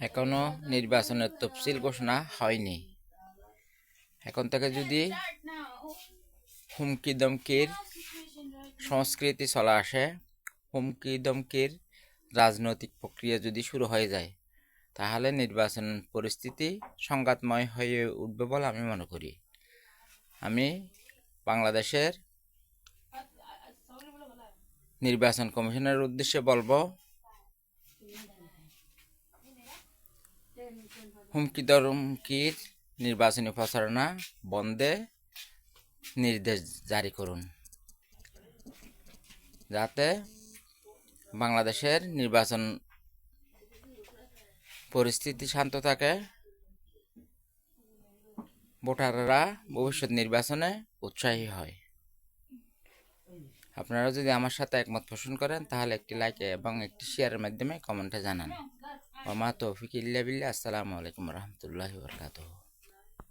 এখনো নির্বাচনের তফসিল ঘোষণা হয়নি। এখন থেকে যদি হুমকি ধমকির সংস্কৃতি চলে আসে, হুমকি ধমকির রাজনৈতিক প্রক্রিয়া যদি শুরু হয়ে যায়, তাহলে নির্বাচন পরিস্থিতি সংঘাতময় হয়ে উঠবে বলে আমি মনে করি। আমি বাংলাদেশের নির্বাচন কমিশনের উদ্দেশ্যে বলবো, হুমকি ধমকির নির্বাচনী প্রচারণা বন্ধে নির্দেশ জারি করুন, যাতে বাংলাদেশের নির্বাচন পরিস্থিতি শান্ত থাকে, ভোটাররা ভবিষ্যৎ নির্বাচনে উৎসাহী হয়। আপনারা যদি আমার সাথে একমত পোষণ করেন, তাহলে একটি লাইক এবং একটি শেয়ারের মাধ্যমে কমেন্টে জানান। ওয়া মা তৌফিক ইল্লা বিল্লাহ। আসসালামু আলাইকুম ওয়া রাহমাতুল্লাহি ওয়া বারাকাতুহু।